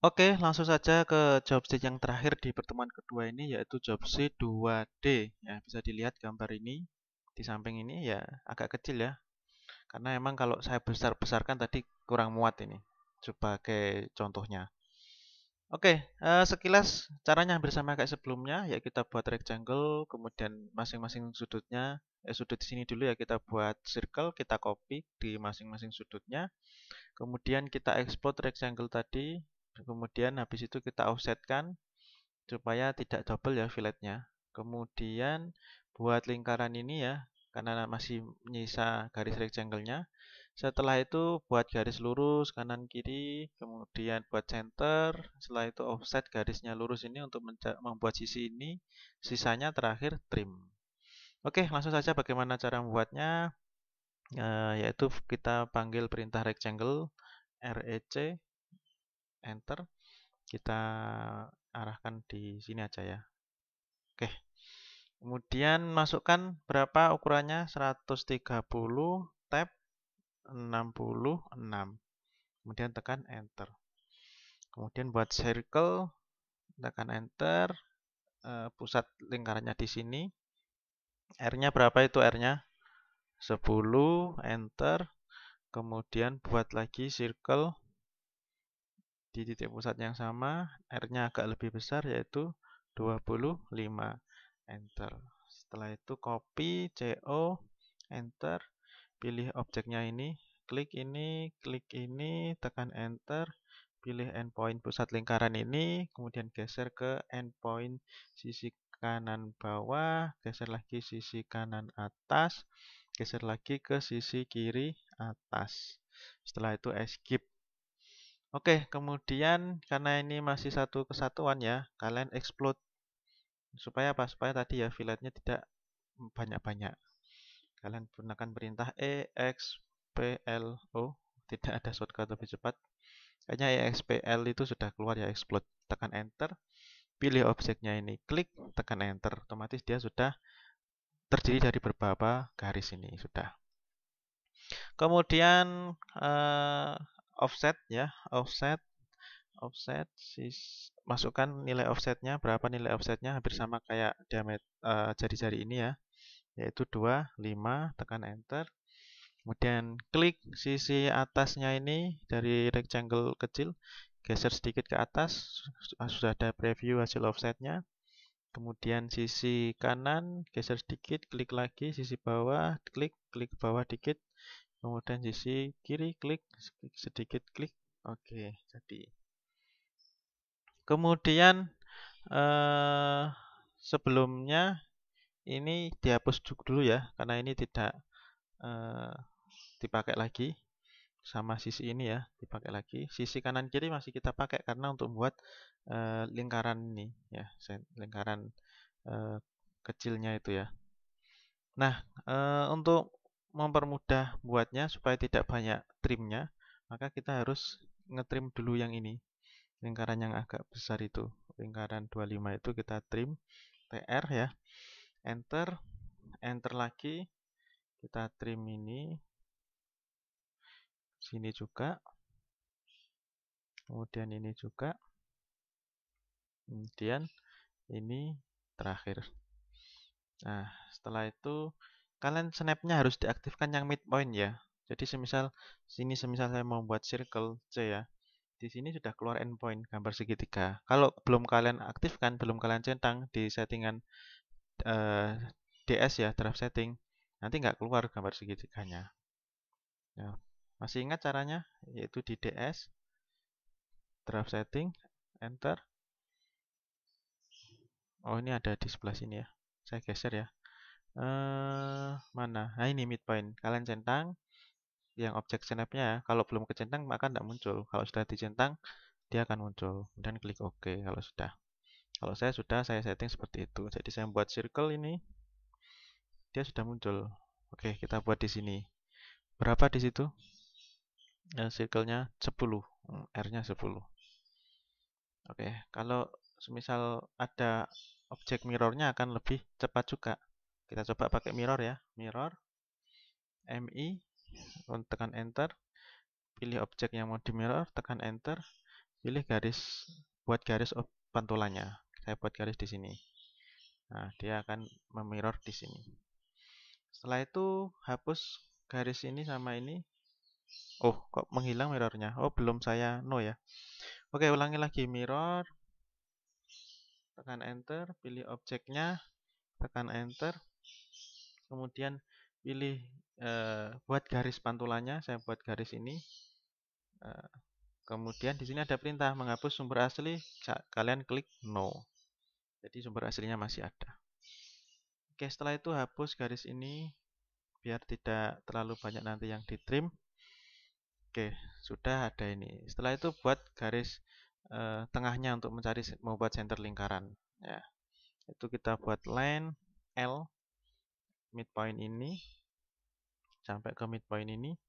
Oke, langsung saja ke job sheet yang terakhir di pertemuan kedua ini, yaitu job sheet 2D. Ya, bisa dilihat gambar ini di samping ini ya agak kecil ya, karena emang kalau saya besar-besarkan tadi kurang muat ini sebagai contohnya. Oke, sekilas caranya hampir sama kayak sebelumnya, ya kita buat rectangle, kemudian masing-masing sudutnya, sudut di sini dulu ya kita buat circle, kita copy di masing-masing sudutnya. Kemudian kita export rectangle tadi, kemudian habis itu kita offsetkan supaya tidak double ya filletnya. Kemudian buat lingkaran ini ya, karena masih menyisa garis rectangle-nya. Setelah itu buat garis lurus kanan kiri, kemudian buat center. Setelah itu offset garisnya lurus ini untuk membuat sisi ini. Sisanya terakhir trim. Oke, langsung saja bagaimana cara membuatnya. Yaitu kita panggil perintah rectangle rec, enter. Kita arahkan di sini aja ya. Oke. Kemudian masukkan berapa ukurannya? 130 tab 66. Kemudian tekan enter. Kemudian buat circle, tekan enter. Pusat lingkarannya di sini. R-nya berapa itu R-nya? 10, enter. Kemudian buat lagi circle di titik pusat yang sama. R-nya agak lebih besar yaitu 25, enter. Setelah itu copy CO, enter. Pilih objeknya ini, klik ini, tekan enter. Pilih endpoint pusat lingkaran ini, kemudian geser ke endpoint sisi kanan bawah, geser lagi sisi kanan atas, geser lagi ke sisi kiri atas. Setelah itu escape. Oke, kemudian karena ini masih satu kesatuan ya, kalian explode supaya apa? Supaya tadi ya filletnya tidak banyak-banyak. Kalian gunakan perintah EXPLO, tidak ada shortcut lebih cepat. Kayaknya EXPL itu sudah keluar ya, explode. Tekan enter, pilih objeknya ini, klik, tekan enter. Otomatis dia sudah terdiri dari beberapa garis ini sudah. Kemudian offset ya, offset masukkan nilai offsetnya, berapa nilai offsetnya, hampir sama kayak diameter jari-jari ini ya, yaitu 2, 5, tekan enter. Kemudian klik sisi atasnya ini dari rectangle kecil, geser sedikit ke atas, sudah ada preview hasil offsetnya. Kemudian sisi kanan, geser sedikit, klik lagi, sisi bawah, klik bawah dikit. Kemudian sisi kiri, klik sedikit, klik. Oke, jadi. Kemudian eh, sebelumnya ini dihapus dulu ya, karena ini tidak eh, dipakai lagi. Sama sisi ini ya dipakai lagi. Sisi kanan kiri masih kita pakai karena untuk membuat lingkaran ini ya, lingkaran eh, kecilnya itu ya. Nah, untuk mempermudah buatnya supaya tidak banyak trimnya, maka kita harus ngetrim dulu yang ini. Lingkaran yang agak besar itu, lingkaran 25 itu kita trim, TR ya. Enter, enter lagi. Kita trim ini sini juga. Kemudian ini juga. Kemudian ini terakhir. Nah, setelah itu kalian snapnya harus diaktifkan yang midpoint ya. Jadi semisal saya mau buat circle C ya. Di sini sudah keluar endpoint gambar segitiga. Kalau belum kalian aktifkan, belum kalian centang di settingan eh, DS ya, draft setting, nanti nggak keluar gambar segitiganya. Ya, masih ingat caranya? Yaitu di DS, draft setting, enter. Oh, ini ada di sebelah sini ya. Saya geser ya. Mana? Nah, ini midpoint. Kalian centang yang objek snapnya ya. Kalau belum kecentang maka tidak muncul. Kalau sudah dicentang, dia akan muncul. Kemudian klik OK kalau sudah. Kalau saya sudah, saya setting seperti itu. Jadi saya buat circle ini, dia sudah muncul. Oke, kita buat di sini. Berapa di situ? Circle-nya 10. R-nya 10. Oke, kalau semisal ada objek mirrornya akan lebih cepat juga. Kita coba pakai mirror ya. Mirror, MI, tekan enter. Pilih objek yang mau di mirror, tekan enter. pilih garis, buat garis pantulannya. Saya buat garis di sini. Nah, dia akan memirror di sini. Setelah itu hapus garis ini sama ini. Oh, kok menghilang mirrornya? Oh, belum saya no ya. Oke, ulangi lagi mirror. Tekan enter, pilih objeknya, tekan enter. Kemudian pilih buat garis pantulannya. Saya buat garis ini. Kemudian di sini ada perintah menghapus sumber asli. Kalian klik no. Jadi sumber aslinya masih ada. Oke, setelah itu hapus garis ini biar tidak terlalu banyak nanti yang di trim. Oke, sudah ada ini. Setelah itu buat garis tengahnya untuk mencari membuat center lingkaran. Ya, itu kita buat line L midpoint ini sampai ke midpoint ini.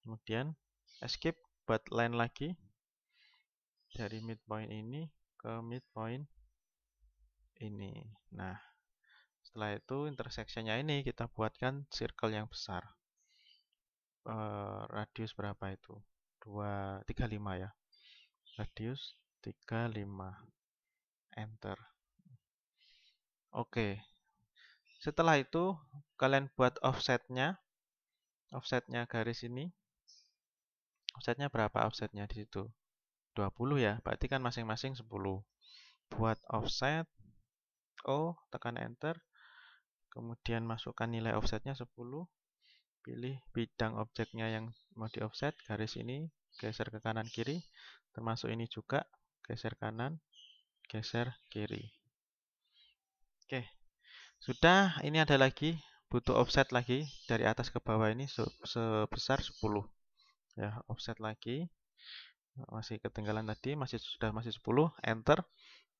Kemudian escape buat line lagi dari midpoint ini ke midpoint ini. Nah, setelah itu intersectionnya ini kita buatkan circle yang besar. Radius berapa itu? 235 ya. Radius 35. Enter. Oke. Setelah itu kalian buat offsetnya. Offsetnya garis ini. Offsetnya berapa offsetnya di situ? 20 ya. Berarti kan masing-masing 10. Buat offset. Oh, tekan enter. Kemudian masukkan nilai offsetnya 10. Pilih bidang objeknya yang mau di offset. Garis ini geser ke kanan kiri. Termasuk ini juga. Geser kanan. Geser kiri. Oke. Sudah, ini ada lagi. Butuh offset lagi. Dari atas ke bawah ini sebesar 10. Ya, offset lagi. Masih ketinggalan tadi. Masih 10. Enter.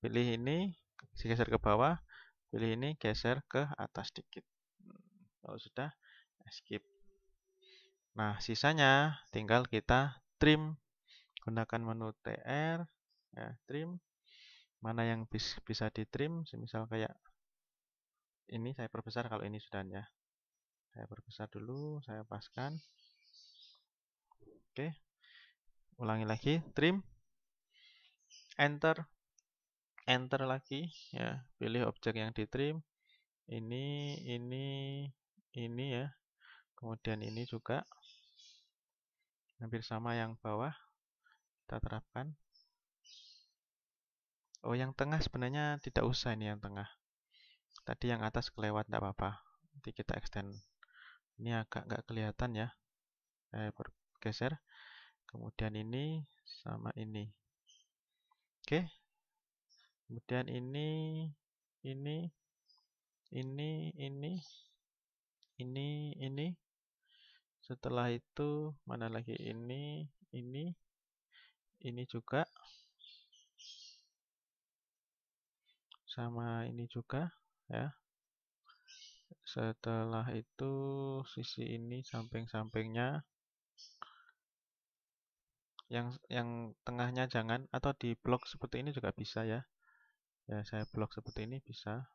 Pilih ini. Geser ke bawah. Pilih ini. Geser ke atas sedikit. Kalau sudah, skip. Nah, sisanya tinggal kita trim. Gunakan menu TR. Ya, trim. Mana yang bisa di trim. Misal kayak ini saya perbesar kalau ini sudah ya. Saya perbesar dulu, saya paskan. Oke. Ulangi lagi, trim. Enter. Enter lagi ya. Pilih objek yang di trim. Ini ya. Kemudian ini juga. Hampir sama yang bawah. Kita terapkan. Oh, yang tengah sebenarnya tidak usah ini yang tengah. Tadi yang atas kelewat, tidak apa-apa. Nanti kita extend. Ini agak nggak kelihatan ya. Saya bergeser. Kemudian ini sama ini. Oke. Kemudian ini. Ini. Setelah itu mana lagi ini juga. Sama ini juga ya. Setelah itu sisi ini samping-sampingnya. Yang tengahnya jangan, atau di blok seperti ini juga bisa ya. Ya, saya blok seperti ini bisa.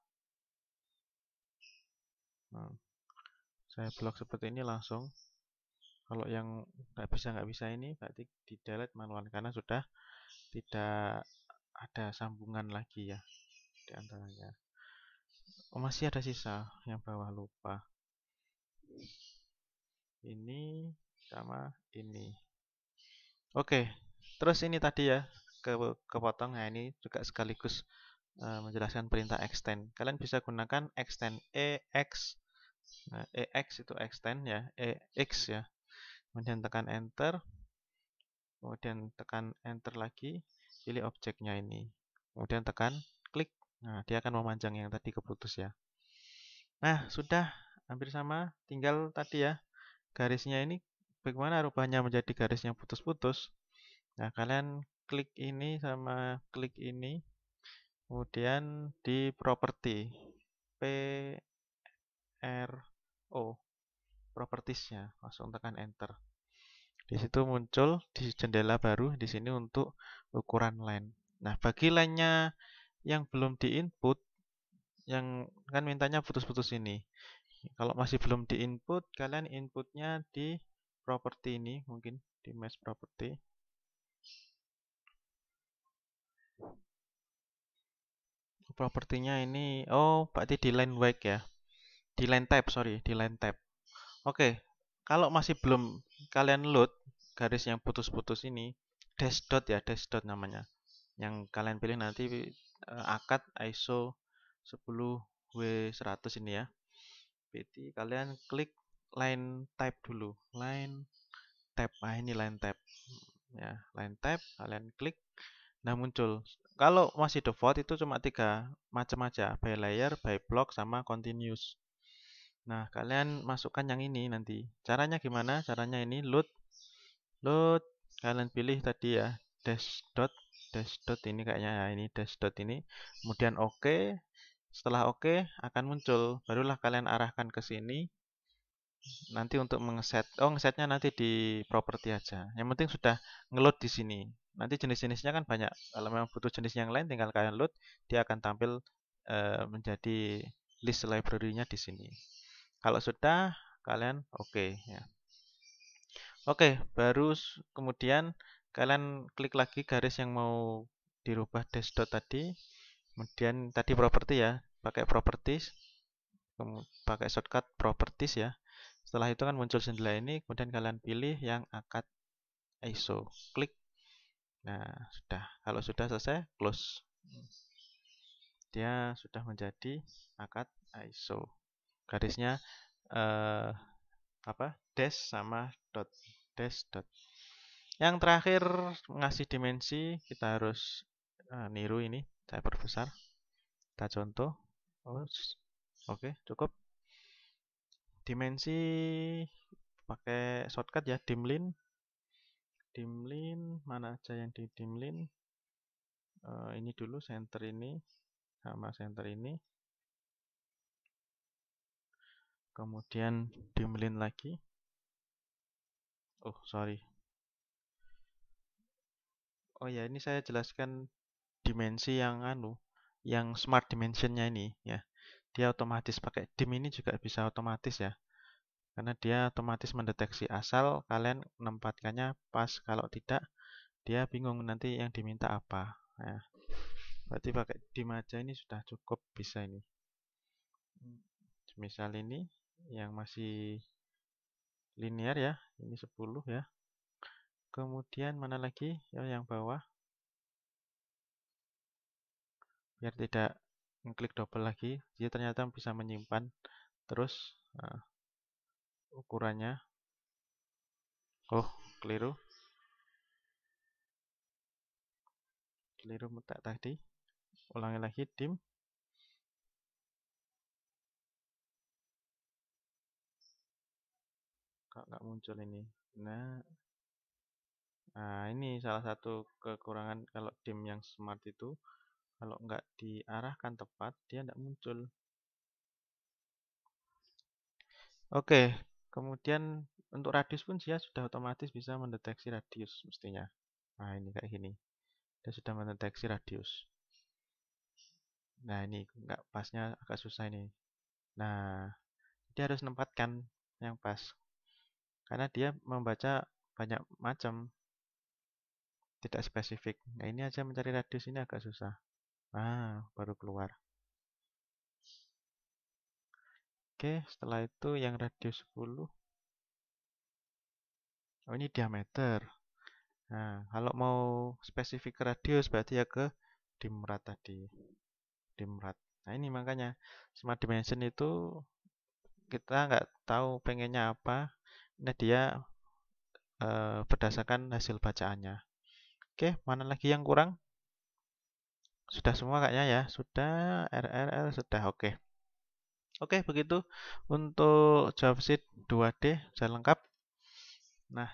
Nah, saya blok seperti ini langsung. Kalau yang nggak bisa ini berarti di delete manual karena sudah tidak ada sambungan lagi ya di antaranya. Oh, masih ada sisa yang bawah lupa. Ini sama ini. Oke, terus ini tadi ya kepotong. Nah, ini juga sekaligus menjelaskan perintah extend. Kalian bisa gunakan extend EX. Nah, EX itu extend ya, EX ya. Kemudian tekan enter. Kemudian tekan enter lagi, pilih objeknya ini. Kemudian tekan klik. Nah, dia akan memanjang yang tadi keputus ya. Nah, sudah hampir sama. Tinggal tadi ya, garisnya ini bagaimana rubahnya menjadi garis yang putus-putus. Nah, kalian klik ini sama klik ini. Kemudian di properti PRO propertiesnya, langsung tekan enter. Di situ muncul di jendela baru di sini untuk ukuran line. Nah, bagi line-nya yang belum di-input, yang kan mintanya putus-putus ini. Kalau masih belum di-input, kalian inputnya di properti ini, mungkin di mesh property. propertinya ini, oh berarti di line wake ya, di line tab, sorry, di line tab. Oke, kalau masih belum kalian load garis yang putus-putus ini, dash dot ya, dash dot namanya. Yang kalian pilih nanti akad ISO 10W100 ini ya. Berarti kalian klik line tab dulu, line tab. Nah, ini line tab. Ya, line tab kalian klik. Nah, muncul. Kalau masih default itu cuma 3 macam aja, by layer, by block, sama continuous. Nah, kalian masukkan yang ini nanti. Caranya gimana? Caranya ini load, load. Kalian pilih tadi ya, dash dot ini kayaknya ya, ini dash dot ini. Kemudian oke. Setelah oke akan muncul. Barulah kalian arahkan ke sini. Nanti untuk mengeset, ngesetnya nanti di properti aja. Yang penting sudah ngeload di sini. Nanti jenis-jenisnya kan banyak. Kalau memang butuh jenis yang lain, tinggal kalian load, dia akan tampil menjadi list library-nya di sini. Kalau sudah, kalian oke ya. Oke, baru kemudian kalian klik lagi garis yang mau dirubah dash dot tadi. Kemudian tadi properti ya, pakai properties, pakai shortcut properties ya. Setelah itu kan muncul jendela ini, kemudian kalian pilih yang akad ISO, klik. Nah, sudah. Kalau sudah selesai, close. Dia sudah menjadi akad ISO. Garisnya dash sama dot, dash dot. Yang terakhir ngasih dimensi, kita harus niru ini, saya perbesar. Kita contoh. Oke, cukup. Dimensi pakai shortcut ya, dimlin. Dimlin mana aja yang di dimlin? Ini dulu center ini sama center ini. Kemudian dimlin lagi. Oh, sorry. Oh ya, ini saya jelaskan dimensi yang smart dimensionnya ini ya. Dia otomatis pakai dim ini juga bisa otomatis ya. Karena dia otomatis mendeteksi asal kalian menempatkannya pas. Kalau tidak, dia bingung nanti yang diminta apa. Nah, berarti pakai dim aja ini sudah cukup, bisa ini. Misal ini yang masih linear ya, ini 10 ya. Kemudian mana lagi? Ya, yang bawah. Biar tidak ngeklik double lagi, dia ternyata bisa menyimpan terus ukurannya. Oh, keliru. Keliru mutak tadi. Ulangi lagi, dim. Kok nggak muncul ini? Nah, ini salah satu kekurangan kalau dim yang smart itu. Kalau nggak diarahkan tepat, dia nggak muncul. Oke, kemudian untuk radius pun dia sudah otomatis bisa mendeteksi radius mestinya. Nah, ini kayak gini. Dia sudah mendeteksi radius. Nah, ini nggak pasnya agak susah ini. Nah, dia harus menempatkan yang pas. Karena dia membaca banyak macam, tidak spesifik. Nah, ini aja mencari radius ini agak susah. Baru keluar. Oke, setelah itu yang radius 10. Oh, ini diameter. Nah, kalau mau spesifik radius berarti ya ke dimrat tadi. Dimrat. Nah, ini makanya smart dimension itu kita nggak tahu pengennya apa. Nah, dia berdasarkan hasil bacaannya. Oke, mana lagi yang kurang? Sudah semua kayaknya ya. Sudah, RRR sudah. Oke. Oke, begitu untuk JavaScript 2D sudah lengkap. Nah,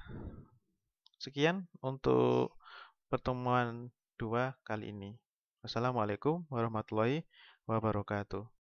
sekian untuk pertemuan 2 kali ini. Wassalamualaikum warahmatullahi wabarakatuh.